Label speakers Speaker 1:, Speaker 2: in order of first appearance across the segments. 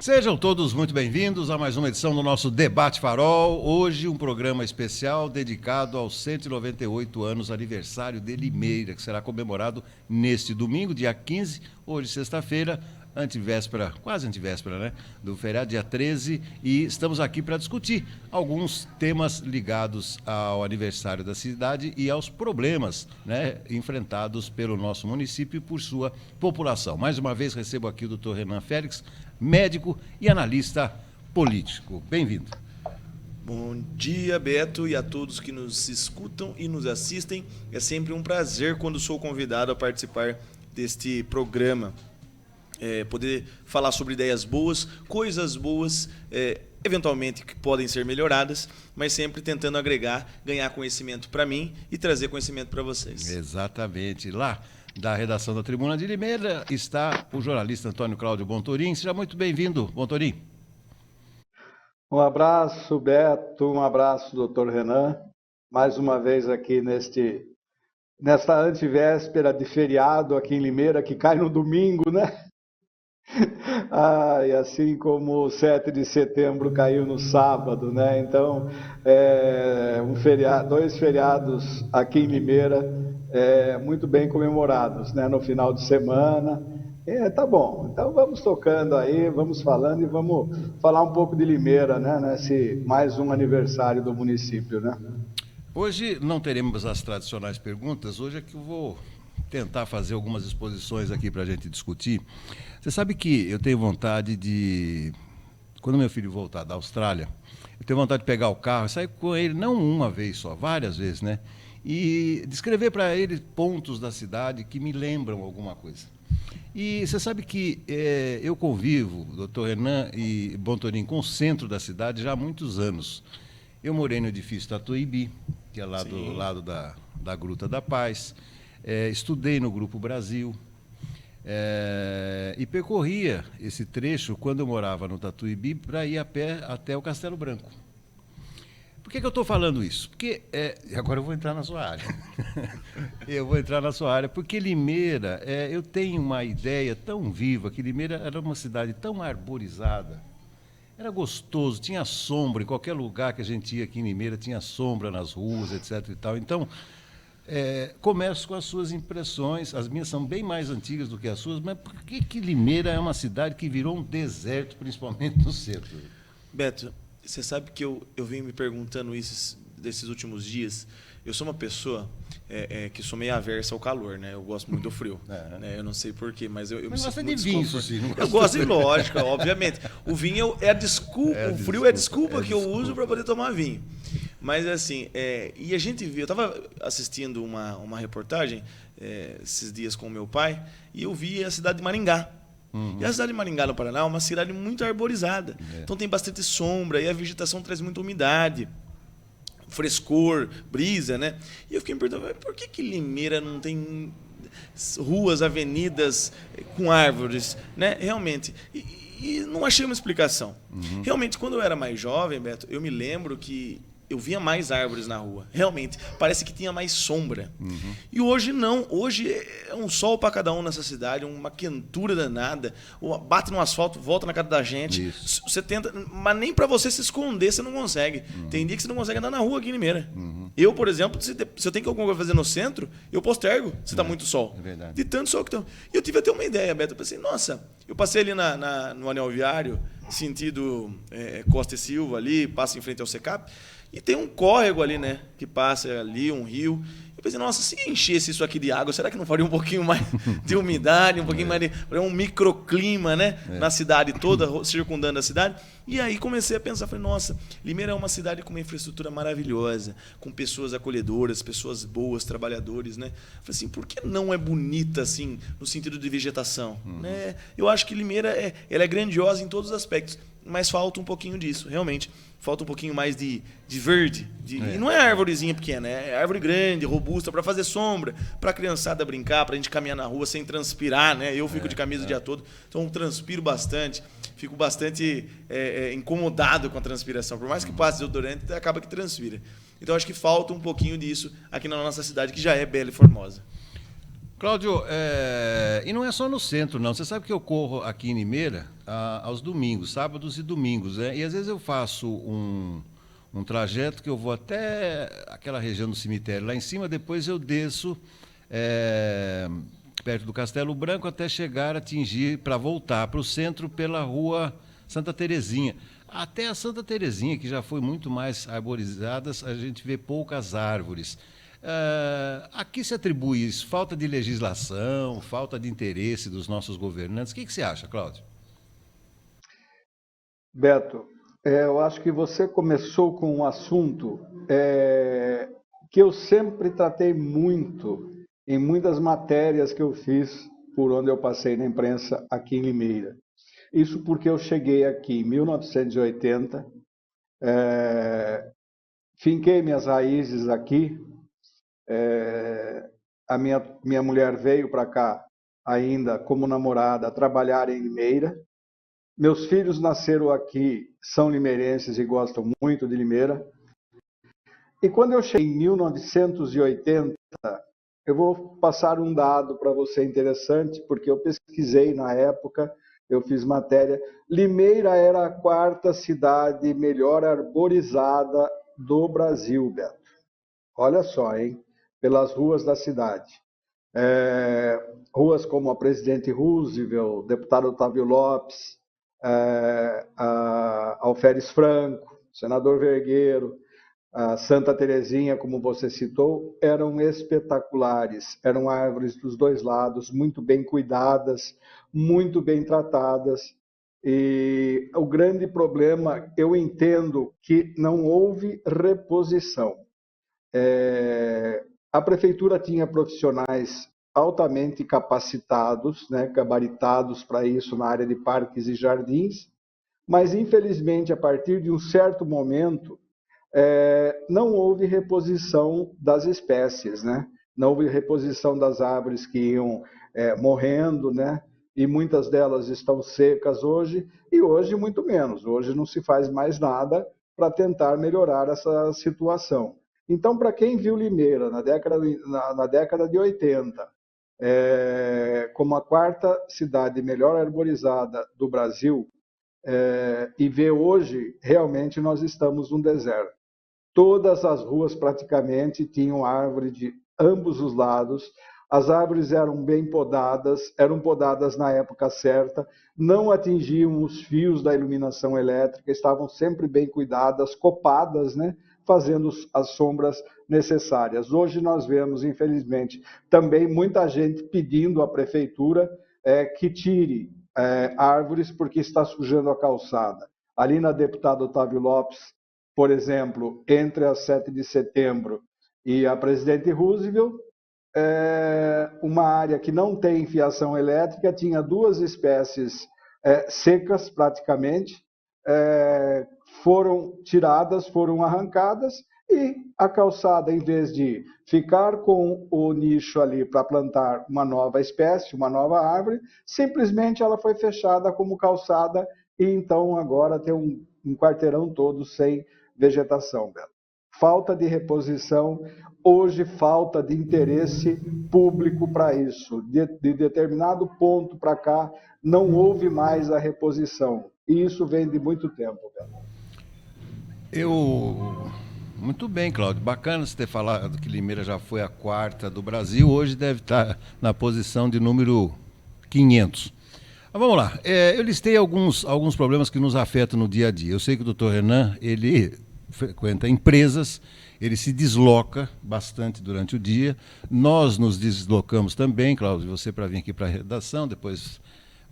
Speaker 1: Sejam todos muito bem-vindos a mais uma edição do nosso Debate Farol. Hoje um programa especial dedicado aos 198 anos aniversário de Limeira, que será comemorado neste domingo, dia 15, hoje sexta-feira, antivéspera, quase antivéspera, né? Do feriado, dia 13, e estamos aqui para discutir alguns temas ligados ao aniversário da cidade e aos problemas, né, enfrentados pelo nosso município e por sua população. Mais uma vez recebo aqui o Dr. Renan Félix, médico e analista político. Bem-vindo.
Speaker 2: Bom dia, Beto, e a todos que nos escutam e nos assistem. É sempre um prazer quando sou convidado a participar deste programa. Poder falar sobre ideias boas, coisas boas, eventualmente que podem ser melhoradas, mas sempre tentando agregar, ganhar conhecimento para mim e trazer conhecimento para vocês.
Speaker 1: Exatamente. Lá da redação da Tribuna de Limeira está o jornalista Antônio Cláudio Bontorin. Seja muito bem-vindo, Bontorin.
Speaker 3: Um abraço, Beto, um abraço, doutor Renan. Mais uma vez aqui nesta antivéspera de feriado aqui em Limeira, que cai no domingo, né? E assim como o 7 de setembro caiu no sábado, né? Então, dois feriados aqui em Limeira muito bem comemorados, né? No final de semana. Tá bom, então vamos tocando aí, vamos falando e vamos falar um pouco de Limeira, né? Nesse mais um aniversário do município, né?
Speaker 1: Hoje não teremos as tradicionais perguntas, hoje é que eu vou tentar fazer algumas exposições aqui para a gente discutir. Você sabe que eu tenho vontade de, quando meu filho voltar da Austrália, eu tenho vontade de pegar o carro e sair com ele, não uma vez só, várias vezes, né? E descrever para ele pontos da cidade que me lembram alguma coisa. E você sabe que eu convivo, doutor Renan e Bontorin, com o centro da cidade já há muitos anos. Eu morei no edifício Tatuíbi, que é lá do lado da Gruta da Paz. Estudei no Grupo Brasil e percorria esse trecho quando eu morava no Tatuíbi para ir a pé até o Castelo Branco. Por que eu estou falando isso? Porque, agora eu vou entrar na sua área. Eu vou entrar na sua área, porque Limeira, eu tenho uma ideia tão viva que Limeira era uma cidade tão arborizada, era gostoso, tinha sombra, em qualquer lugar que a gente ia aqui em Limeira tinha sombra nas ruas, etc. e tal. Então, começo com as suas impressões, as minhas são bem mais antigas do que as suas, mas por que Limeira é uma cidade que virou um deserto, principalmente no centro?
Speaker 2: Beto, você sabe que eu venho me perguntando isso desses últimos dias. Eu sou uma pessoa que sou meio aversa ao calor, né? Eu gosto muito do frio. Né? Eu não sei porquê, mas eu me sinto muito desconfortável. Eu gosto de lógica, obviamente. O vinho é a desculpa, o frio é a desculpa que eu uso para poder tomar vinho. Mas assim, e a gente viu, eu estava assistindo uma reportagem esses dias com o meu pai, e eu vi a cidade de Maringá. E a cidade de Maringá, no Paraná, é uma cidade muito arborizada. Então tem bastante sombra, e a vegetação traz muita umidade, frescor, brisa, né? E eu fiquei me perguntando, por que Limeira não tem ruas, avenidas com árvores, né? Realmente. E não achei uma explicação. Realmente, quando eu era mais jovem, Beto, eu me lembro que eu via mais árvores na rua. Realmente, parece que tinha mais sombra. E hoje não. Hoje é um sol para cada um nessa cidade, uma quentura danada. Bate no asfalto, volta na cara da gente. Isso. Você tenta, mas nem para você se esconder você não consegue. Tem dia que você não consegue andar na rua aqui em Limeira. Eu, por exemplo, se eu tenho alguma coisa a fazer no centro, eu postergo se está muito sol.
Speaker 1: É verdade.
Speaker 2: De tanto sol que tem. E eu tive até uma ideia, Beto. Eu pensei, nossa, eu passei ali no anel viário, sentido Costa e Silva ali, passa em frente ao SECAP, e tem um córrego ali, né? Que passa ali, um rio. Eu pensei, nossa, se enchesse isso aqui de água, será que não faria um pouquinho mais de umidade, um pouquinho mais de um microclima, né? Na cidade toda, circundando a cidade. E aí comecei a pensar, falei, nossa, Limeira é uma cidade com uma infraestrutura maravilhosa, com pessoas acolhedoras, pessoas boas, trabalhadores, né? Falei assim, por que não é bonita assim, no sentido de vegetação? Né? Eu acho que Limeira ela é grandiosa em todos os aspectos, mas falta um pouquinho disso, realmente. Falta um pouquinho mais de verde. E não é árvorezinha pequena, é árvore grande, robusta, para fazer sombra, para a criançada brincar, para a gente caminhar na rua sem transpirar, né? Eu fico de camisa o dia todo, então eu transpiro bastante, fico bastante incomodado com a transpiração. Por mais que passe desodorante, acaba que transpira. Então acho que falta um pouquinho disso aqui na nossa cidade, que já é bela e formosa.
Speaker 1: Cláudio, e não é só no centro, não. Você sabe que eu corro aqui em Limeira aos domingos, sábados e domingos, né? E às vezes eu faço um trajeto que eu vou até aquela região do cemitério lá em cima, depois eu desço perto do Castelo Branco até chegar a atingir, para voltar para o centro pela rua Santa Terezinha. Até a Santa Terezinha, que já foi muito mais arborizada, a gente vê poucas árvores. Aqui se atribui isso, falta de legislação, falta de interesse dos nossos governantes. O que você acha, Cláudio?
Speaker 3: Beto, eu acho que você começou com um assunto que eu sempre tratei muito em muitas matérias que eu fiz por onde eu passei na imprensa aqui em Limeira. Isso porque eu cheguei aqui em 1980, finquei minhas raízes aqui. A minha mulher veio para cá ainda como namorada a trabalhar em Limeira. Meus filhos nasceram aqui, são limeirenses e gostam muito de Limeira. E quando eu cheguei em 1980, eu vou passar um dado para você interessante, porque eu pesquisei na época, eu fiz matéria. Limeira era a 4ª cidade melhor arborizada do Brasil, Beto. Olha só, hein? Pelas ruas da cidade. Ruas como a Presidente Roosevelt, deputado Otávio Lopes, Alferes Franco, senador Vergueiro, a Santa Terezinha, como você citou, eram espetaculares. Eram árvores dos dois lados, muito bem cuidadas, muito bem tratadas. E o grande problema, eu entendo que não houve reposição. A prefeitura tinha profissionais altamente capacitados, né, gabaritados para isso na área de parques e jardins, mas infelizmente a partir de um certo momento não houve reposição das espécies, né? Não houve reposição das árvores que iam morrendo, né? E muitas delas estão secas hoje, e hoje muito menos. Hoje não se faz mais nada para tentar melhorar essa situação. Então, para quem viu Limeira na década de 80, como a 4ª cidade melhor arborizada do Brasil, e vê hoje, realmente nós estamos num deserto. Todas as ruas praticamente tinham árvore de ambos os lados, as árvores eram bem podadas, eram podadas na época certa, não atingiam os fios da iluminação elétrica, estavam sempre bem cuidadas, copadas, né? Fazendo as sombras necessárias. Hoje nós vemos, infelizmente, também muita gente pedindo à prefeitura que tire árvores porque está sujando a calçada. Ali na deputada Otávio Lopes, por exemplo, entre a 7 de setembro e a Presidente Roosevelt, uma área que não tem fiação elétrica, tinha 2 espécies secas praticamente, foram tiradas, foram arrancadas, e a calçada, em vez de ficar com o nicho ali para plantar uma nova espécie, uma nova árvore, simplesmente ela foi fechada como calçada, e então agora tem um quarteirão todo sem vegetação, Beto. Falta de reposição, hoje falta de interesse público para isso. De determinado ponto para cá, não houve mais a reposição. E isso vem de muito tempo, Beto.
Speaker 1: Muito bem, Cláudio. Bacana você ter falado que Limeira já foi a 4ª do Brasil, hoje deve estar na posição de número 500. Mas vamos lá. Eu listei alguns problemas que nos afetam no dia a dia. Eu sei que o doutor Renan, ele frequenta empresas, ele se desloca bastante durante o dia. Nós nos deslocamos também, Cláudio, você para vir aqui para a redação, depois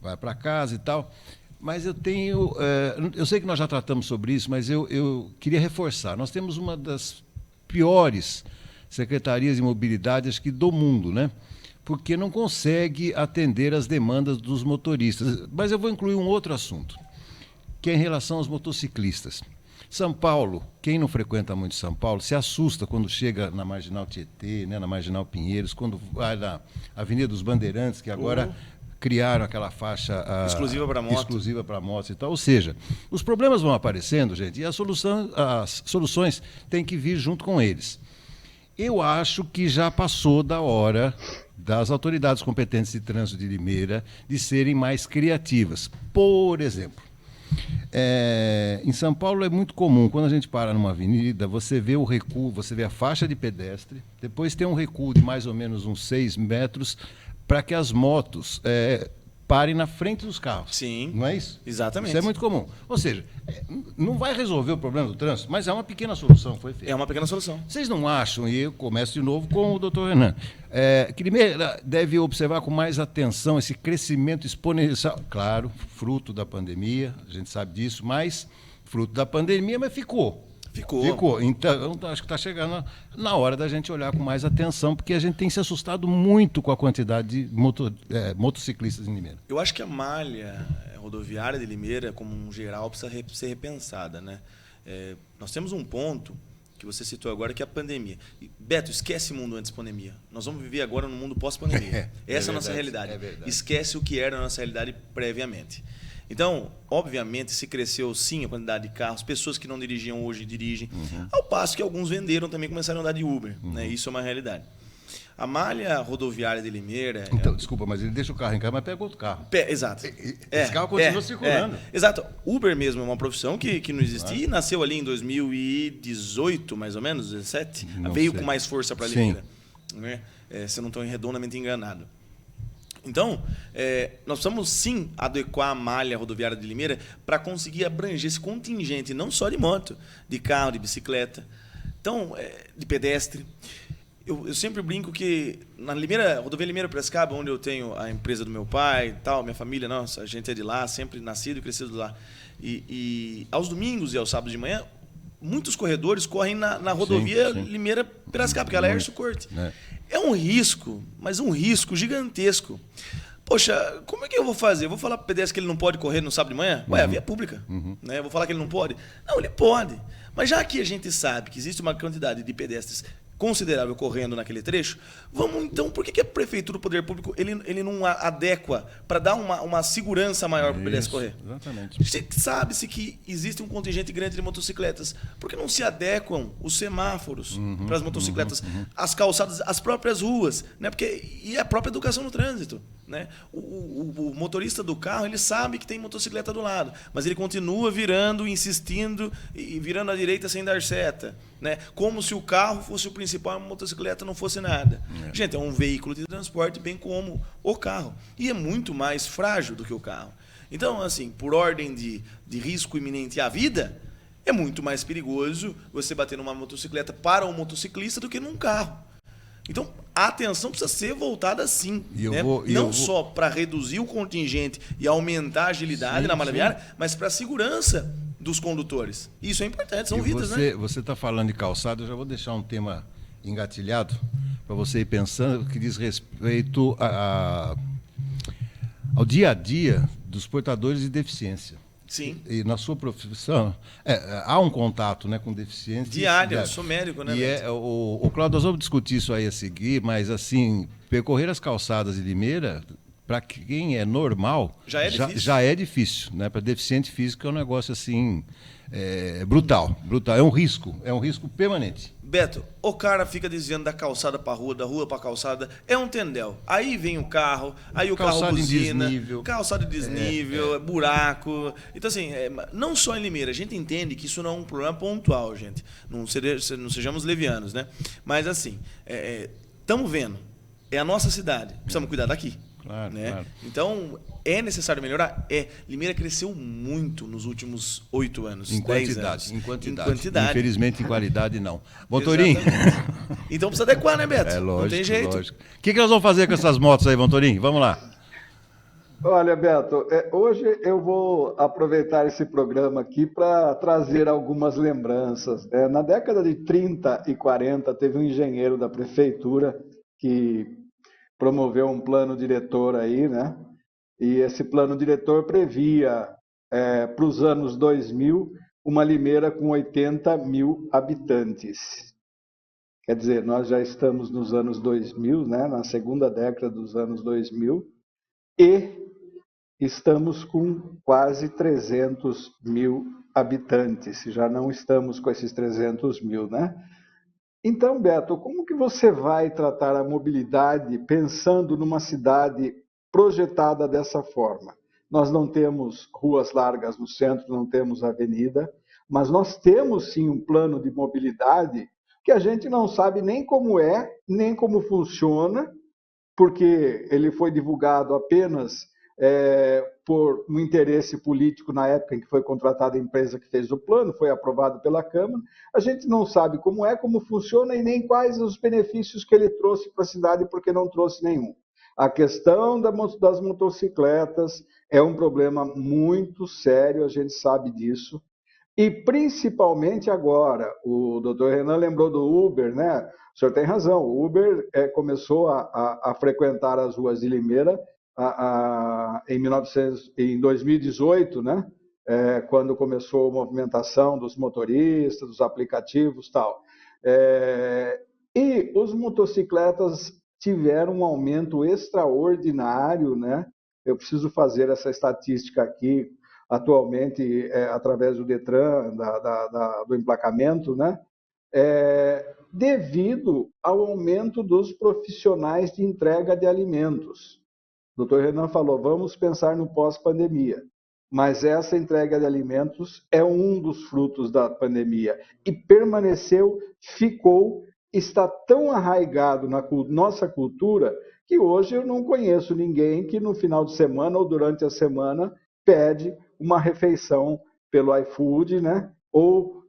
Speaker 1: vai para casa e tal. Mas eu sei que nós já tratamos sobre isso, mas eu queria reforçar. Nós temos uma das piores secretarias de mobilidade, acho que do mundo, né? Porque não consegue atender as demandas dos motoristas. Mas eu vou incluir um outro assunto, que é em relação aos motociclistas. São Paulo, quem não frequenta muito São Paulo, se assusta quando chega na Marginal Tietê, né, na Marginal Pinheiros, quando vai na Avenida dos Bandeirantes, que agora criaram aquela faixa exclusiva para motos e tal. Ou seja, os problemas vão aparecendo, gente, e as soluções têm que vir junto com eles. Eu acho que já passou da hora das autoridades competentes de trânsito de Limeira de serem mais criativas. Por exemplo, em São Paulo é muito comum, quando a gente para numa avenida, você vê o recuo, você vê a faixa de pedestre, depois tem um recuo de mais ou menos uns 6 metros para que as motos parem na frente dos carros.
Speaker 2: Sim.
Speaker 1: Não é isso?
Speaker 2: Exatamente.
Speaker 1: Isso é muito comum. Ou seja, não vai resolver o problema do trânsito, mas é uma pequena solução que foi feita.
Speaker 2: É uma pequena solução.
Speaker 1: Vocês não acham, e eu começo de novo com o doutor Renan, que Limeira deve observar com mais atenção esse crescimento exponencial, claro, fruto da pandemia, a gente sabe disso, mas fruto da pandemia, mas ficou. Então, acho que está chegando na hora da gente olhar com mais atenção, porque a gente tem se assustado muito com a quantidade de motociclistas em Limeira.
Speaker 2: Eu acho que a malha rodoviária de Limeira, como um geral, precisa ser repensada, né? Nós temos um ponto que você citou agora, que é a pandemia. Beto, esquece o mundo antes da pandemia. Nós vamos viver agora no mundo pós-pandemia. Essa é a nossa realidade. Esquece o que era a nossa realidade previamente. Então, obviamente, se cresceu sim a quantidade de carros, pessoas que não dirigiam hoje dirigem, ao passo que alguns venderam também, começaram a andar de Uber. Né? Isso é uma realidade. A malha rodoviária de Limeira...
Speaker 1: Então, desculpa, mas ele deixa o carro em casa, mas pega outro carro.
Speaker 2: Exato.
Speaker 1: Esse carro continua circulando.
Speaker 2: Exato. Uber mesmo é uma profissão que não existia e nasceu ali em 2018, mais ou menos, 2017. Veio com mais força para Limeira. Né? Se eu não estou redondamente enganado. Então, nós precisamos sim adequar a malha rodoviária de Limeira para conseguir abranger esse contingente, não só de moto, de carro, de bicicleta, então, de pedestre. Eu sempre brinco que na rodovia Limeira-Piracicaba, onde eu tenho a empresa do meu pai, tal, minha família, nossa, a gente é de lá, sempre nascido e crescido lá. E aos domingos e aos sábados de manhã, muitos corredores correm na rodovia Limeira-Piracicaba, porque ela é Hércio Corte. É um risco, mas um risco gigantesco. Poxa, como é que eu vou fazer? Eu vou falar para o pedestre que ele não pode correr no sábado de manhã? Ué, a via é pública. Né? Eu vou falar que ele não pode? Não, ele pode. Mas já que a gente sabe que existe uma quantidade de pedestres considerável correndo naquele trecho, vamos então, por que a prefeitura, o poder público, ele não adequa para dar uma segurança maior para o pedestre correr?
Speaker 1: Exatamente.
Speaker 2: Sabe-se que existe um contingente grande de motocicletas, por que não se adequam os semáforos para as motocicletas, as calçadas, as próprias ruas, né? E a própria educação no trânsito, né? O motorista do carro, ele sabe que tem motocicleta do lado, mas ele continua insistindo e virando à direita sem dar seta, né? Como se o carro fosse o principal e a motocicleta não fosse nada. Gente, é um veículo de transporte bem como o carro. E é muito mais frágil do que o carro. Então, assim, por ordem de risco iminente à vida, é muito mais perigoso você bater numa motocicleta para um motociclista do que num carro. Então, a atenção precisa ser voltada sim. Né? Não só para reduzir o contingente e aumentar a agilidade na malha viária, mas para a segurança dos condutores. Isso é importante, são vidas, né?
Speaker 1: Você está falando de calçado, eu já vou deixar um tema engatilhado para você ir pensando, que diz respeito ao dia a dia dos portadores de deficiência.
Speaker 2: Sim.
Speaker 1: E na sua profissão, há um contato, né, com deficiência.
Speaker 2: Diário, eu sou médico, né?
Speaker 1: E o Cláudio, nós vamos discutir isso aí a seguir, mas assim, percorrer as calçadas de Limeira, para quem é normal, já é difícil. Né? Para deficiente físico é um negócio assim, brutal. É um risco permanente.
Speaker 2: Beto, o cara fica desviando da calçada para a rua, da rua para a calçada, é um tendel. Aí vem o carro, aí o carro buzina, calçada de desnível, buraco. Então, assim, não só em Limeira, a gente entende que isso não é um problema pontual, gente. Não sejamos levianos, né? Mas, assim, estamos vendo, é a nossa cidade, precisamos cuidar daqui.
Speaker 1: Claro,
Speaker 2: né?
Speaker 1: Claro.
Speaker 2: Então, é necessário melhorar? Limeira cresceu muito nos últimos 8 anos, 10 anos.
Speaker 1: Em quantidade. Infelizmente, em qualidade, não. Vontorim.
Speaker 2: Então, precisa adequar, né, Beto?
Speaker 1: Lógico,
Speaker 2: não tem jeito.
Speaker 1: Lógico. O que nós vamos fazer com essas motos aí, Vontorim? Vamos lá.
Speaker 3: Olha, Beto, hoje eu vou aproveitar esse programa aqui para trazer algumas lembranças. Na década de 30 e 40, teve um engenheiro da prefeitura que promoveu um plano diretor aí, né? E esse plano diretor previa, para os anos 2000, uma Limeira com 80 mil habitantes. Quer dizer, nós já estamos nos anos 2000, né? Na segunda década dos anos 2000, e estamos com quase 300 mil habitantes. Já não estamos com esses 300 mil, né? Então, Beto, como que você vai tratar a mobilidade pensando numa cidade projetada dessa forma? Nós não temos ruas largas no centro, não temos avenida, mas nós temos sim um plano de mobilidade que a gente não sabe nem como é, nem como funciona, porque ele foi divulgado apenas por um interesse político na época em que foi contratada a empresa que fez o plano, foi aprovado pela Câmara. A gente não sabe como é, como funciona e nem quais os benefícios que ele trouxe para a cidade, porque não trouxe nenhum. A questão das motocicletas é um problema muito sério, a gente sabe disso. E principalmente agora, o doutor Renan lembrou do Uber, né? O senhor tem razão, o Uber começou a frequentar as ruas de Limeira em 2018, né? Quando começou a movimentação dos motoristas, dos aplicativos e tal. E os motocicletas tiveram um aumento extraordinário, né? Eu preciso fazer essa estatística aqui, atualmente, através do Detran, do emplacamento, né? Devido ao aumento dos profissionais de entrega de alimentos. O doutor Renan falou, vamos pensar no pós-pandemia. Mas essa entrega de alimentos é um dos frutos da pandemia e permaneceu, ficou, está tão arraigado na nossa cultura que hoje eu não conheço ninguém que no final de semana ou durante a semana pede uma refeição pelo iFood, né? Ou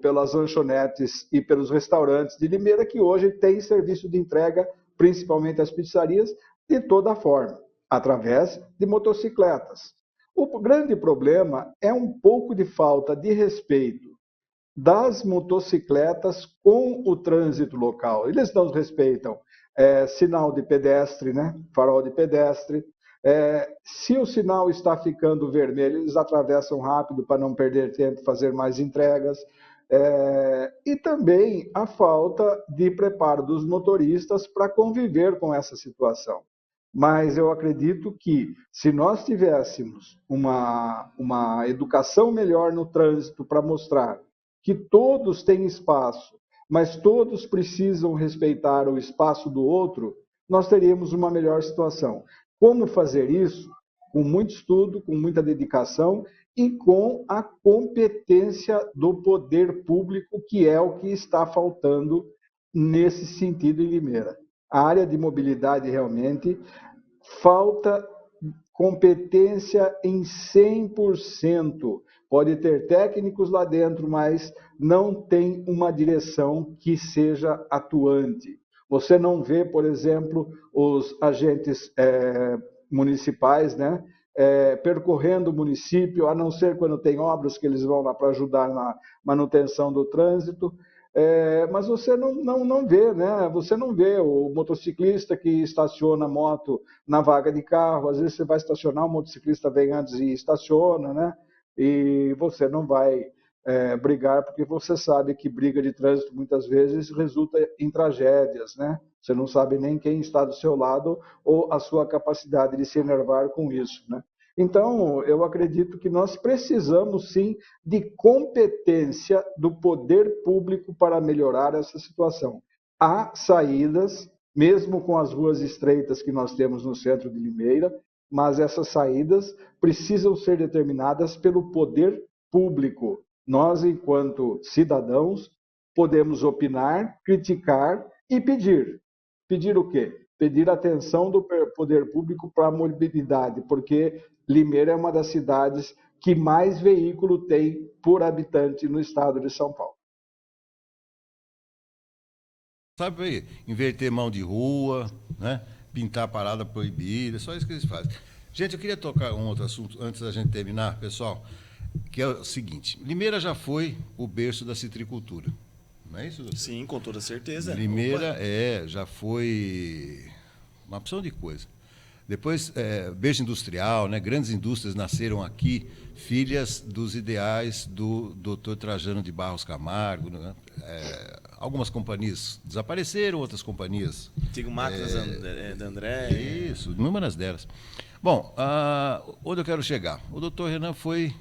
Speaker 3: pelas lanchonetes e pelos restaurantes de Limeira, que hoje tem serviço de entrega, principalmente as pizzarias, de toda forma, através de motocicletas. O grande problema é um pouco de falta de respeito das motocicletas com o trânsito local. Eles não respeitam sinal de pedestre, né? Farol de pedestre. Se o sinal está ficando vermelho, eles atravessam rápido para não perder tempo, fazer mais entregas. E também a falta de preparo dos motoristas para conviver com essa situação. Mas eu acredito que se nós tivéssemos uma educação melhor no trânsito para mostrar que todos têm espaço, mas todos precisam respeitar o espaço do outro, nós teríamos uma melhor situação. Como fazer isso? Com muito estudo, com muita dedicação e com a competência do poder público, que é o que está faltando nesse sentido em Limeira. A área de mobilidade realmente falta competência em 100%. Pode ter técnicos lá dentro, mas não tem uma direção que seja atuante. Você não vê, por exemplo, os agentes municipais, né, percorrendo o município, a não ser quando tem obras que eles vão lá para ajudar na manutenção do trânsito. Mas você não vê, né? Você não vê o motociclista que estaciona a moto na vaga de carro. Às vezes você vai estacionar, o motociclista vem antes e estaciona, né? E você não vai brigar, porque você sabe que briga de trânsito muitas vezes resulta em tragédias, né? Você não sabe nem quem está do seu lado ou a sua capacidade de se enervar com isso, né? Então, eu acredito que nós precisamos, sim, de competência do poder público para melhorar essa situação. Há saídas, mesmo com as ruas estreitas que nós temos no centro de Limeira, mas essas saídas precisam ser determinadas pelo poder público. Nós, enquanto cidadãos, podemos opinar, criticar e pedir. Pedir o quê? Pedir atenção do poder público para a mobilidade, porque Limeira é uma das cidades que mais veículo tem por habitante no estado de São Paulo.
Speaker 1: Sabe aí, inverter mão de rua, né? Pintar parada proibida, só isso que eles fazem. Gente, eu queria tocar um outro assunto antes da gente terminar, pessoal, que é o seguinte: Limeira já foi o berço da citricultura, não é isso, doutor?
Speaker 2: Sim, com toda certeza.
Speaker 1: Limeira já foi uma opção de coisa. Depois, berço industrial, né? Grandes indústrias nasceram aqui, filhas dos ideais do Dr. Trajano de Barros Camargo. Né? Algumas companhias desapareceram, outras companhias...
Speaker 2: Antigo Máquinas da André.
Speaker 1: Isso, inúmeras delas. Bom, onde eu quero chegar? O doutor Renan foi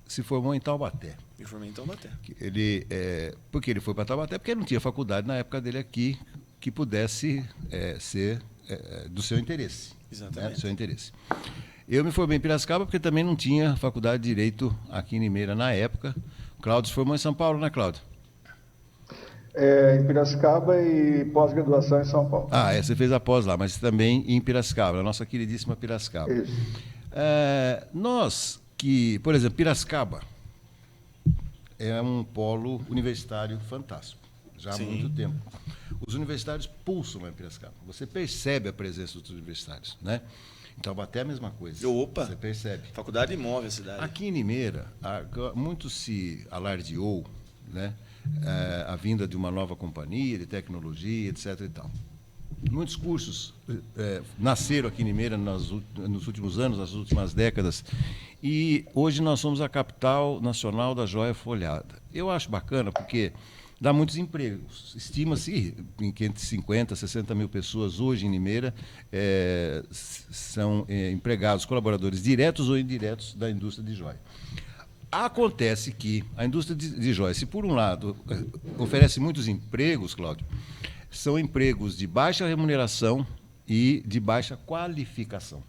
Speaker 1: se formou em Taubaté.
Speaker 2: Me formei em Taubaté.
Speaker 1: Porque ele foi para Taubaté porque não tinha faculdade na época dele aqui que pudesse ser do seu interesse.
Speaker 2: Exatamente.
Speaker 1: Né, do seu interesse. Eu me formei em Piracicaba porque também não tinha faculdade de Direito aqui em Limeira na época. O Cláudio se formou em São Paulo, né, Cláudio?
Speaker 3: Em Piracicaba e pós-graduação em São Paulo.
Speaker 1: Você fez a pós lá, mas também em Piracicaba, a nossa queridíssima Piracicaba.
Speaker 3: Isso.
Speaker 1: Por exemplo, Piracicaba é um polo universitário fantástico, já há muito tempo. Os universitários pulsam lá em Piracicaba. Você percebe a presença dos universitários, né? Então, até a mesma coisa.
Speaker 2: Opa!
Speaker 1: Você percebe.
Speaker 2: Faculdade move a cidade.
Speaker 1: Aqui em Limeira, muito se alardeou, né, a vinda de uma nova companhia de tecnologia, etc. e tal. Muitos cursos nasceram aqui em Limeira nos últimos anos, nas últimas décadas, e hoje nós somos a capital nacional da joia folhada. Eu acho bacana porque dá muitos empregos. Estima-se em 550, 60 mil pessoas hoje em Limeira são empregados, colaboradores diretos ou indiretos da indústria de joia. Acontece que a indústria de joia, se por um lado oferece muitos empregos, Cláudio, são empregos de baixa remuneração e de baixa qualificação.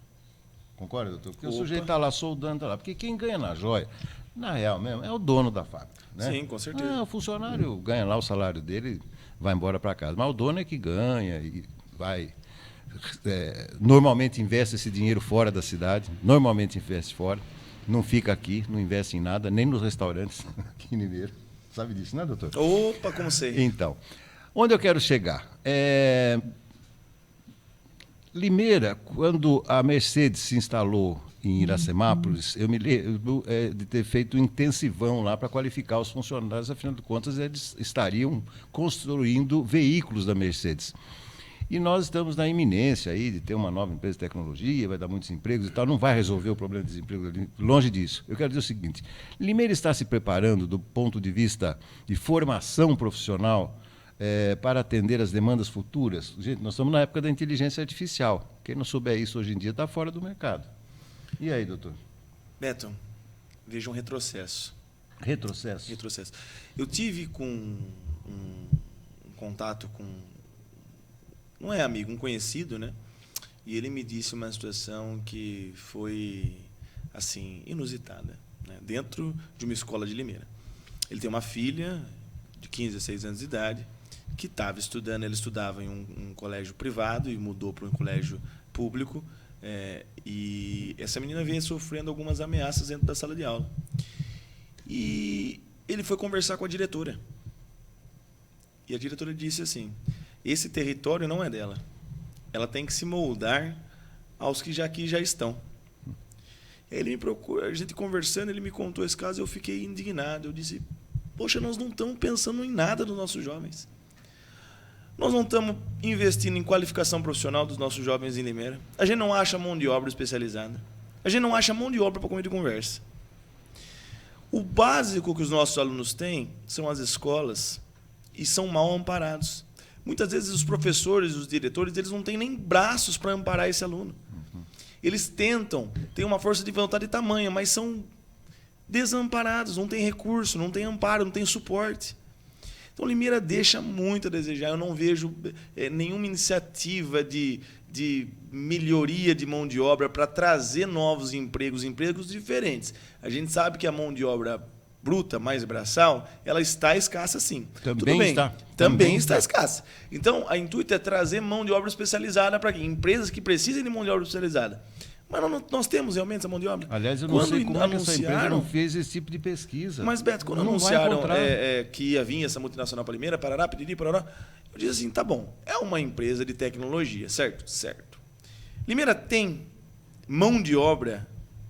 Speaker 1: Concorda, doutor? Porque o sujeito está lá soldando, está lá. Porque quem ganha na joia, na real mesmo, é o dono da fábrica. Né?
Speaker 2: Sim, com certeza.
Speaker 1: O funcionário ganha lá o salário dele, vai embora para casa. Mas o dono é que ganha e vai... normalmente investe esse dinheiro fora da cidade, normalmente investe fora, não fica aqui, não investe em nada, nem nos restaurantes aqui em Limeira. Sabe disso, né, doutor?
Speaker 2: Opa, como sei.
Speaker 1: Então, onde eu quero chegar? Limeira, quando a Mercedes se instalou em Iracemápolis, eu me lembro de ter feito um intensivão lá para qualificar os funcionários, afinal de contas, eles estariam construindo veículos da Mercedes. E nós estamos na iminência aí de ter uma nova empresa de tecnologia, vai dar muitos empregos e tal, não vai resolver o problema de desemprego, longe disso. Eu quero dizer o seguinte, Limeira está se preparando do ponto de vista de formação profissional para atender as demandas futuras. Gente, nós estamos na época da inteligência artificial. Quem não souber isso hoje em dia está fora do mercado. E aí, doutor?
Speaker 2: Beto, veja um retrocesso.
Speaker 1: Retrocesso?
Speaker 2: Retrocesso. Eu tive um contato com... Não é amigo, um conhecido, né? E ele me disse uma situação que foi, assim, inusitada, né? Dentro de uma escola de Limeira. Ele tem uma filha de 15 a 16 anos de idade que estava estudando, ele estudava em um colégio privado e mudou para um colégio público, e essa menina vinha sofrendo algumas ameaças dentro da sala de aula. E ele foi conversar com a diretora. E a diretora disse assim: esse território não é dela. Ela tem que se moldar aos que aqui já estão. Ele me procurou, a gente conversando, ele me contou esse caso, eu fiquei indignado. Eu disse: poxa, nós não estamos pensando em nada dos nossos jovens. Nós não estamos investindo em qualificação profissional dos nossos jovens em Limeira. A gente não acha mão de obra especializada. A gente não acha mão de obra para comer de conversa. O básico que os nossos alunos têm são as escolas e são mal amparados. Muitas vezes os professores, os diretores, eles não têm nem braços para amparar esse aluno. Eles tentam, têm uma força de vontade tamanha, mas são desamparados, não têm recurso, não têm amparo, não têm suporte. Então, Limeira deixa muito a desejar. Eu não vejo nenhuma iniciativa de melhoria de mão de obra para trazer novos empregos diferentes. A gente sabe que a mão de obra bruta, mais braçal, ela está escassa, sim.
Speaker 1: Também está.
Speaker 2: Também está escassa. Então, a intuito é trazer mão de obra especializada para empresas que precisem de mão de obra especializada. Mas nós temos realmente essa mão de obra.
Speaker 1: Aliás, eu não sei como é que essa empresa não fez esse tipo de pesquisa.
Speaker 2: Mas, Beto, quando anunciaram que ia vir essa multinacional para Limeira, Parará, Piriri, Parará, eu disse assim, tá bom, é uma empresa de tecnologia, certo? Certo. Limeira tem mão de obra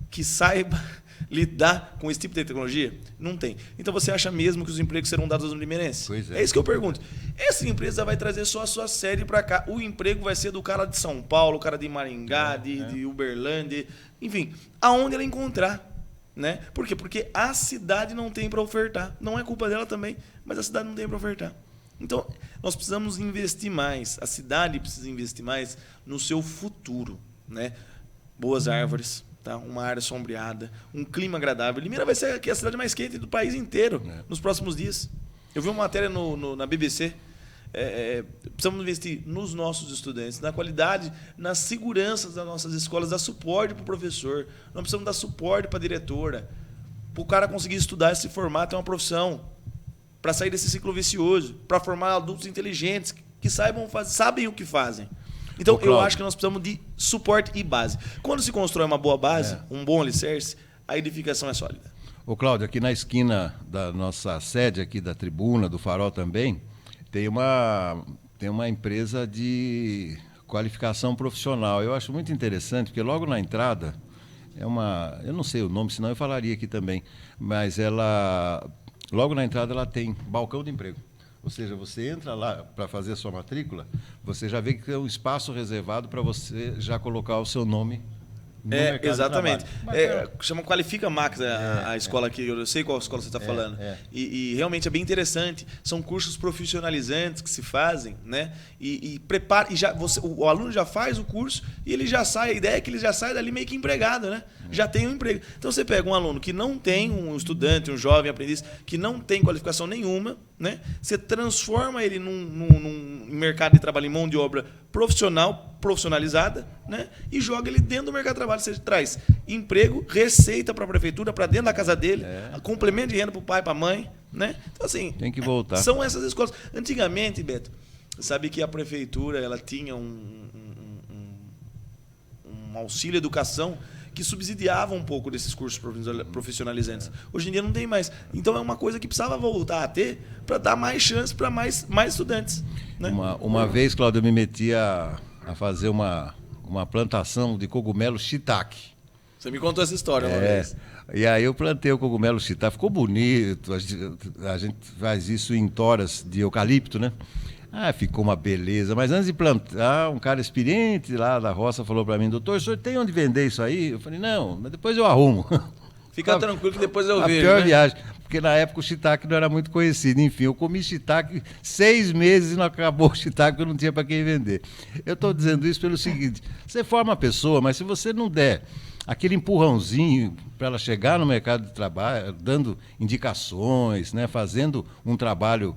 Speaker 2: que saiba lidar com esse tipo de tecnologia? Não tem. Então você acha mesmo que os empregos serão dados no limeirense?
Speaker 1: Pois é.
Speaker 2: É isso que eu pergunto. Essa empresa vai trazer só a sua sede para cá. O emprego vai ser do cara de São Paulo, o cara de Maringá, de Uberlândia, enfim, aonde ela encontrar. Né? Por quê? Porque a cidade não tem para ofertar. Não é culpa dela também, mas a cidade não tem para ofertar. Então, nós precisamos investir mais. A cidade precisa investir mais no seu futuro. Né? Boas árvores, tá? Uma área sombreada, um clima agradável. Limeira vai ser a cidade mais quente do país inteiro nos próximos dias. Eu vi uma matéria na BBC. Precisamos investir nos nossos estudantes, na qualidade, na segurança das nossas escolas, dar suporte para o professor. Nós precisamos dar suporte para a diretora, para o cara conseguir estudar e se formar, ter uma profissão, para sair desse ciclo vicioso, para formar adultos inteligentes que sabem o que fazem. Então, eu acho que nós precisamos de suporte e base. Quando se constrói uma boa base, um bom alicerce, a edificação é sólida.
Speaker 1: Ô, Cláudio, aqui na esquina da nossa sede, aqui da tribuna, do Farol também, tem uma empresa de qualificação profissional. Eu acho muito interessante, porque logo na entrada, eu não sei o nome, senão eu falaria aqui também, mas logo na entrada ela tem balcão de emprego. Ou seja, você entra lá para fazer a sua matrícula, você já vê que tem um espaço reservado para você já colocar o seu nome no mercado
Speaker 2: exatamente.
Speaker 1: de trabalho.
Speaker 2: Chama Qualifica Max a escola aqui, eu sei qual escola você está falando. E realmente é bem interessante. São cursos profissionalizantes que se fazem, né? E prepara, o aluno já faz o curso e ele já sai, a ideia é que ele já sai dali meio que empregado, né? Já tem um emprego. Então você pega um aluno que não tem, um estudante, um jovem aprendiz, que não tem qualificação nenhuma, né? Você transforma ele num mercado de trabalho em mão de obra profissionalizada, né? E joga ele dentro do mercado de trabalho. Você traz emprego, receita para a prefeitura, para dentro da casa dele, complemento de renda para o pai, para a mãe, né? Então, assim,
Speaker 1: tem que voltar.
Speaker 2: São essas escolas. Antigamente, Beto, sabe que a prefeitura ela tinha um auxílio educação que subsidiava um pouco desses cursos profissionalizantes. Hoje em dia não tem mais. Então é uma coisa que precisava voltar a ter para dar mais chance para mais estudantes. Né?
Speaker 1: Uma vez, Cláudio, eu me meti a fazer uma plantação de cogumelo shiitake.
Speaker 2: Você me contou essa história uma vez.
Speaker 1: E aí eu plantei o cogumelo shiitake, ficou bonito, a gente faz isso em toras de eucalipto, né? Ficou uma beleza. Mas antes de plantar, um cara experiente lá da roça falou para mim: doutor, o senhor tem onde vender isso aí? Eu falei: não, mas depois eu arrumo.
Speaker 2: Fica tranquilo que depois eu vejo.
Speaker 1: A pior viagem, porque na época o shiitake não era muito conhecido. Enfim, eu comi shiitake 6 meses e não acabou o shiitake, porque eu não tinha para quem vender. Eu estou dizendo isso pelo seguinte: você forma a pessoa, mas se você não der aquele empurrãozinho para ela chegar no mercado de trabalho, dando indicações, né, fazendo um trabalho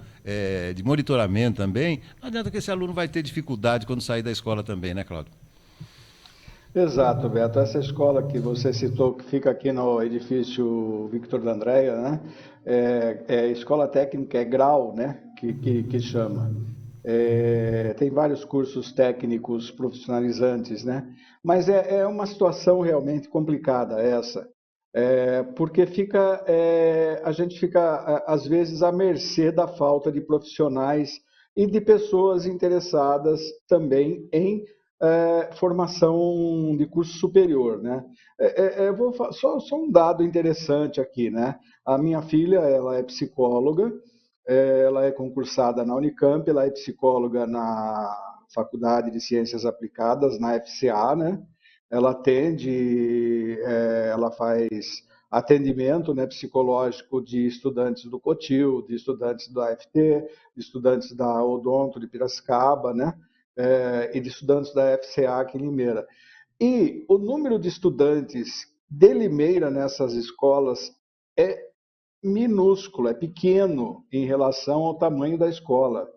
Speaker 1: de monitoramento também, não adianta que esse aluno vai ter dificuldade quando sair da escola também, né, Cláudio?
Speaker 3: Exato, Beto. Essa escola que você citou, que fica aqui no edifício Victor D'Andrea, né? Escola técnica, grau, né? Que chama. Tem vários cursos técnicos profissionalizantes, né? Mas é uma situação realmente complicada essa, porque a gente fica, às vezes, à mercê da falta de profissionais e de pessoas interessadas também em formação de curso superior, né? Só um dado interessante aqui, né? A minha filha, ela é psicóloga, ela é concursada na Unicamp, ela é psicóloga na Faculdade de Ciências Aplicadas, na FCA, né? Ela faz atendimento, né, psicológico de estudantes do Cotil, de estudantes do AFT, de estudantes da Odonto de Piracicaba, né? E de estudantes da FCA aqui em Limeira. E o número de estudantes de Limeira nessas escolas é minúsculo, é pequeno em relação ao tamanho da escola.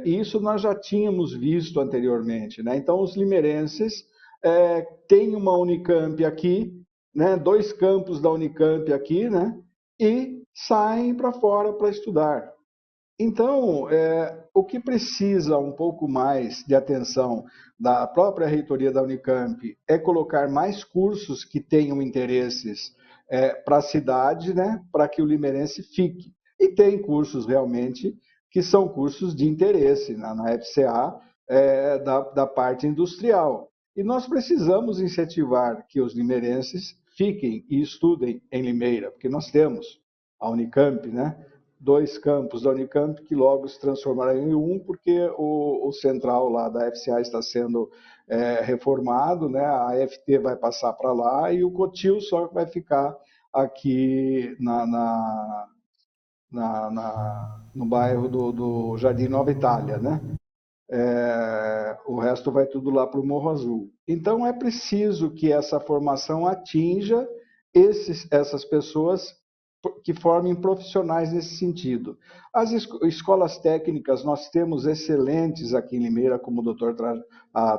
Speaker 3: E isso nós já tínhamos visto anteriormente, né? Então, os limeirenses têm uma Unicamp aqui, né? 2 campos da Unicamp aqui, né? E saem para fora para estudar. Então, o que precisa um pouco mais de atenção da própria reitoria da Unicamp é colocar mais cursos que tenham interesses para a cidade, né, para que o limeirense fique. E tem cursos realmente que são cursos de interesse na FCA, da parte industrial. E nós precisamos incentivar que os limeirenses fiquem e estudem em Limeira, porque nós temos a Unicamp, né? 2 campos da Unicamp que logo se transformarão em um, porque o central lá da FCA está sendo reformado, né? A FT vai passar para lá e o Cotil só vai ficar aqui no bairro do Jardim Nova Itália, né? O resto vai tudo lá para o Morro Azul. Então, é preciso que essa formação atinja essas pessoas que formem profissionais nesse sentido. As escolas técnicas, nós temos excelentes aqui em Limeira, como o doutor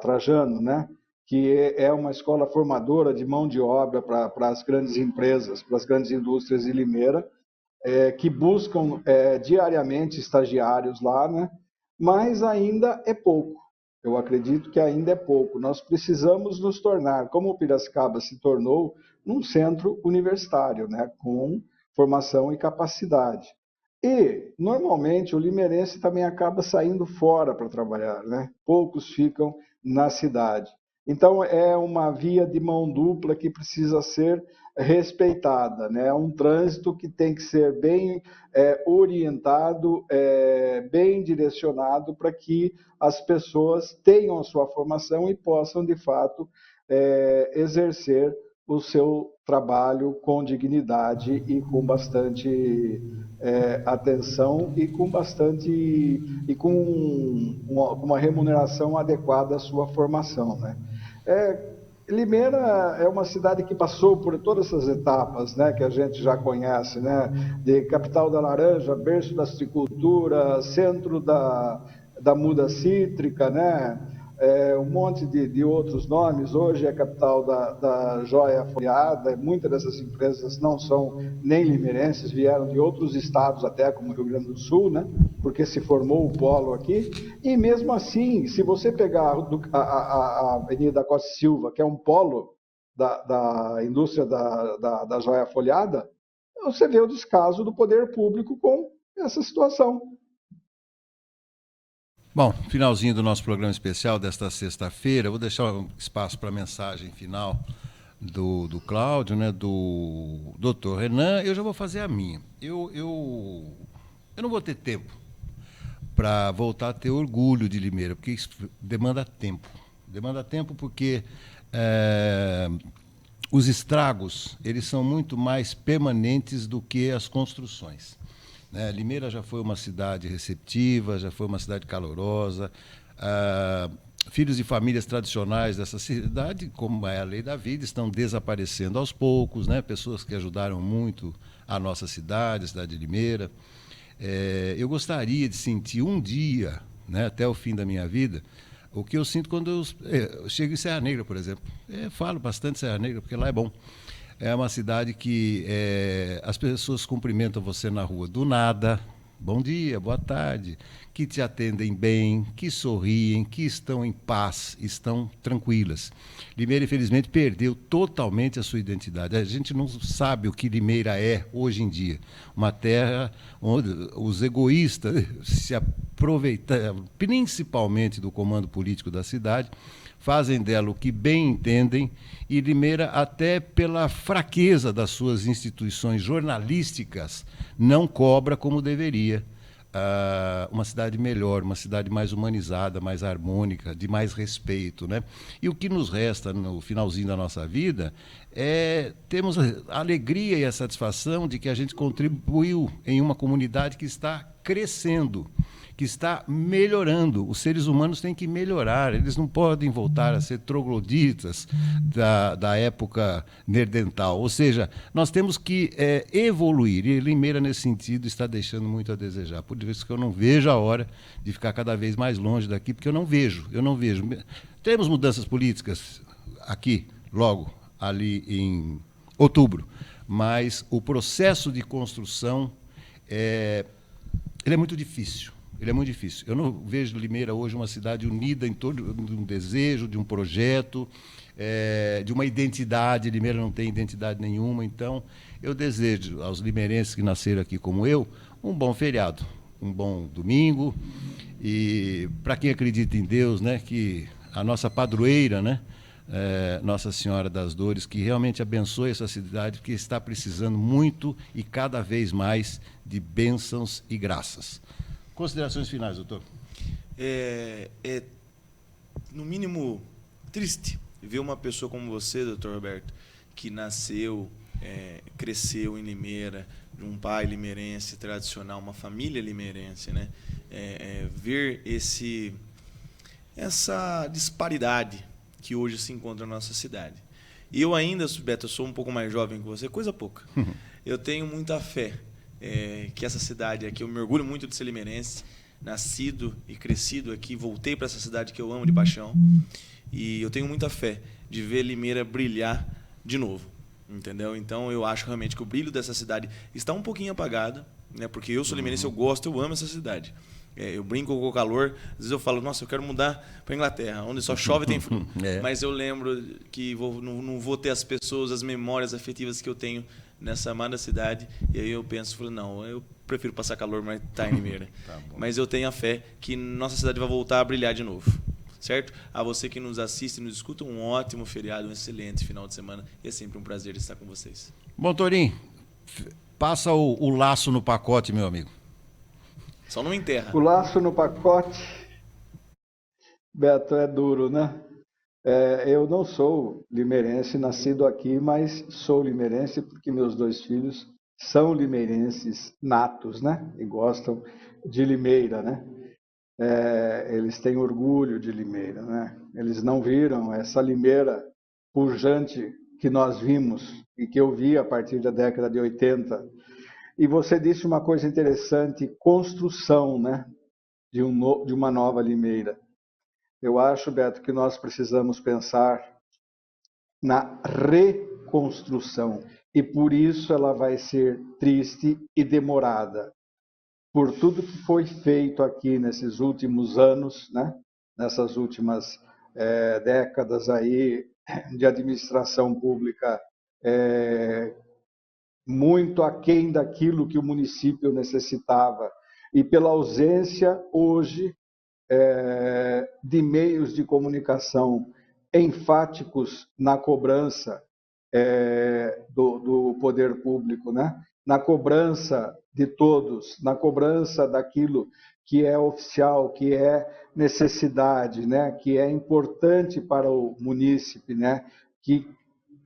Speaker 3: Trajano, né? Que é uma escola formadora de mão de obra para as grandes empresas, para as grandes indústrias de Limeira, que buscam diariamente estagiários lá, né? Mas ainda é pouco. Eu acredito que ainda é pouco. Nós precisamos nos tornar, como o Piracicaba se tornou, num centro universitário, né? Com formação e capacidade. E, normalmente, o limeirense também acaba saindo fora para trabalhar, né? Poucos ficam na cidade. Então, é uma via de mão dupla que precisa ser respeitada, né? É um trânsito que tem que ser bem orientado, bem direcionado para que as pessoas tenham a sua formação e possam, de fato, exercer o seu trabalho com dignidade e com bastante atenção e com uma remuneração adequada à sua formação, né? Limeira é uma cidade que passou por todas essas etapas, né, que a gente já conhece, né, de capital da laranja, berço da citricultura, centro da muda cítrica, né, um monte de outros nomes. Hoje é capital da joia folhada. Muitas dessas empresas não são nem limeirenses, vieram de outros estados até, como o Rio Grande do Sul, né, porque se formou o polo aqui. E mesmo assim, se você pegar a Avenida Costa e Silva, que é um polo da indústria da joia folhada, você vê o descaso do poder público com essa situação.
Speaker 1: Bom, finalzinho do nosso programa especial desta sexta-feira. Vou deixar um espaço para a mensagem final do Cláudio, né, do Dr. Renan. Eu já vou fazer a minha. Eu não vou ter tempo para voltar a ter orgulho de Limeira, porque isso demanda tempo. Demanda tempo porque os estragos, eles são muito mais permanentes do que as construções. Limeira já foi uma cidade receptiva, já foi uma cidade calorosa. Filhos de famílias tradicionais dessa cidade, como é a lei da vida, estão desaparecendo aos poucos, né? Pessoas que ajudaram muito a nossa cidade, a cidade de Limeira. Eu gostaria de sentir um dia, né, até o fim da minha vida, o que eu sinto quando eu chego em Serra Negra, por exemplo. Falo bastante Serra Negra, porque lá é bom. É uma cidade que as pessoas cumprimentam você na rua do nada, bom dia, boa tarde, que te atendem bem, que sorriem, que estão em paz, estão tranquilas. Limeira, infelizmente, perdeu totalmente a sua identidade. A gente não sabe o que Limeira é hoje em dia. Uma terra onde os egoístas se aproveitam, principalmente do comando político da cidade, fazem dela o que bem entendem, e Limeira, até pela fraqueza das suas instituições jornalísticas, não cobra como deveria uma cidade melhor, uma cidade mais humanizada, mais harmônica, de mais respeito, né? E o que nos resta no finalzinho da nossa vida termos a alegria e a satisfação de que a gente contribuiu em uma comunidade que está crescendo, que está melhorando. Os seres humanos têm que melhorar, eles não podem voltar a ser trogloditas da época nerdental. Ou seja, nós temos que evoluir, e Limeira, nesse sentido, está deixando muito a desejar. Por isso que eu não vejo a hora de ficar cada vez mais longe daqui, porque eu não vejo. Temos mudanças políticas aqui, logo, ali em outubro, mas o processo de construção ele é muito difícil. Ele é muito difícil. Eu não vejo Limeira hoje uma cidade unida em torno de um desejo, de um projeto, de uma identidade. Limeira não tem identidade nenhuma. Então, eu desejo aos limeirenses que nasceram aqui como eu, um bom feriado, um bom domingo. E, para quem acredita em Deus, né, que a nossa padroeira, né, Nossa Senhora das Dores, que realmente abençoe essa cidade, que está precisando muito e cada vez mais de bênçãos e graças. Considerações finais, doutor?
Speaker 2: No mínimo, triste ver uma pessoa como você, doutor Roberto, que nasceu, cresceu em Limeira, de um pai limeirense tradicional, uma família limeirense, né? Ver essa disparidade que hoje se encontra na nossa cidade. E eu ainda, Beto, eu sou um pouco mais jovem que você, coisa pouca. Eu tenho muita fé que essa cidade aqui, eu me orgulho muito de ser limeirense, nascido e crescido aqui, voltei para essa cidade que eu amo de paixão, e eu tenho muita fé de ver Limeira brilhar de novo, entendeu? Então eu acho realmente que o brilho dessa cidade está um pouquinho apagado, né? Porque eu sou limeirense, eu gosto, eu amo essa cidade. Eu brinco com o calor, às vezes eu falo, nossa, eu quero mudar para a Inglaterra, onde só chove e tem frio. Mas eu lembro que não vou ter as pessoas, as memórias afetivas que eu tenho nessa amada cidade. E aí eu penso, não, eu prefiro passar calor, mas tá em Limeira. Tá, mas eu tenho a fé que nossa cidade vai voltar a brilhar de novo. Certo? A você que nos assiste e nos escuta, um ótimo feriado, um excelente final de semana. E é sempre um prazer estar com vocês.
Speaker 1: Bom, Torinho, passa o laço no pacote, meu amigo.
Speaker 2: Só não enterra.
Speaker 3: O laço no pacote, Beto, é duro, né? Eu não sou limeirense, nascido aqui, mas sou limeirense porque meus 2 filhos são limeirenses natos, né? E gostam de Limeira, né? Eles têm orgulho de Limeira, né? Eles não viram essa Limeira pujante que nós vimos e que eu vi a partir da década de 80. E você disse uma coisa interessante, construção, né, de uma nova Limeira. Eu acho, Beto, que nós precisamos pensar na reconstrução. E por isso ela vai ser triste e demorada. Por tudo que foi feito aqui nesses últimos anos, né, nessas últimas décadas aí de administração pública muito aquém daquilo que o município necessitava, e pela ausência hoje de meios de comunicação enfáticos na cobrança do poder público, né? Na cobrança de todos, na cobrança daquilo que é oficial, que é necessidade, né? Que é importante para o munícipe, né? Que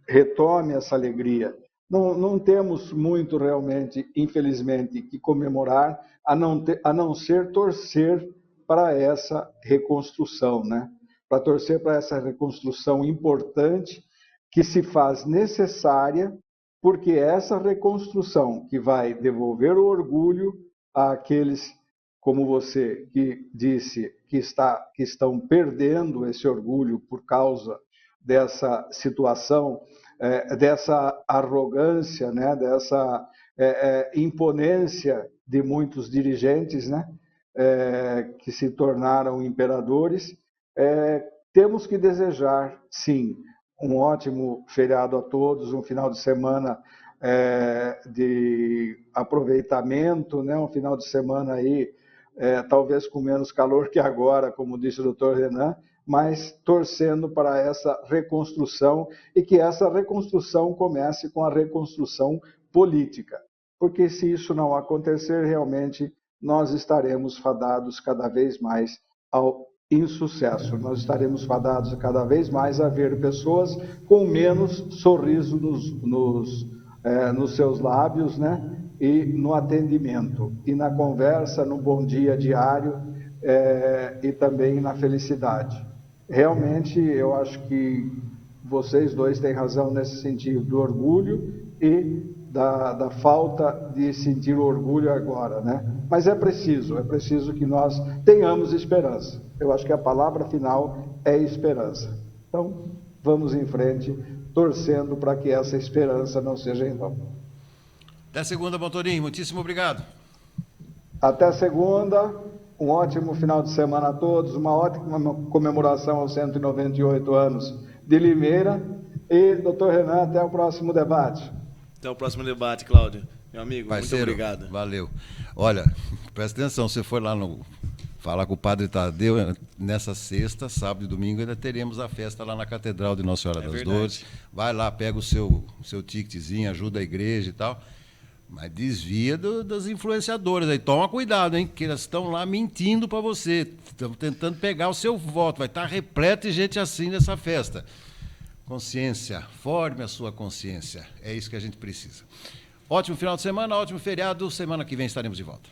Speaker 3: retome essa alegria. Não temos muito realmente, infelizmente, que comemorar, a não ser torcer para essa reconstrução, né? Para torcer para essa reconstrução importante que se faz necessária, porque essa reconstrução que vai devolver o orgulho àqueles, como você que disse, que estão perdendo esse orgulho por causa dessa situação, dessa arrogância, né, dessa imponência de muitos dirigentes, né, que se tornaram imperadores. Temos que desejar, sim, um ótimo feriado a todos, um final de semana de aproveitamento, né, um final de semana aí, talvez com menos calor que agora, como disse o doutor Renan, mas torcendo para essa reconstrução e que essa reconstrução comece com a reconstrução política. Porque se isso não acontecer, realmente nós estaremos fadados cada vez mais ao insucesso. Nós estaremos fadados cada vez mais a ver pessoas com menos sorriso nos seus lábios, né? E no atendimento, e na conversa, no bom dia diário e também na felicidade. Realmente, eu acho que vocês dois têm razão nesse sentido do orgulho e da falta de sentir orgulho agora, né? Mas é preciso que nós tenhamos esperança. Eu acho que a palavra final é esperança. Então, vamos em frente, torcendo para que essa esperança não seja em vão.
Speaker 1: Até segunda, Torinho. Muitíssimo obrigado.
Speaker 3: Até segunda. Um ótimo final de semana a todos, uma ótima comemoração aos 198 anos de Limeira. E, doutor Renan, até o próximo debate.
Speaker 2: Até o próximo debate, Cláudio. Meu amigo,
Speaker 1: Parceiro,
Speaker 2: muito obrigado.
Speaker 1: Valeu. Olha, presta atenção, você foi lá falar com o Padre Tadeu, nessa sexta, sábado e domingo, ainda teremos a festa lá na Catedral de Nossa Senhora das Dores. Vai lá, pega o seu ticketzinho, ajuda a igreja e tal. Mas desvia das influenciadoras aí. Toma cuidado, hein? Que elas estão lá mentindo para você. Estão tentando pegar o seu voto. Vai estar repleto de gente assim nessa festa. Consciência. Forme a sua consciência. É isso que a gente precisa. Ótimo final de semana, ótimo feriado. Semana que vem estaremos de volta.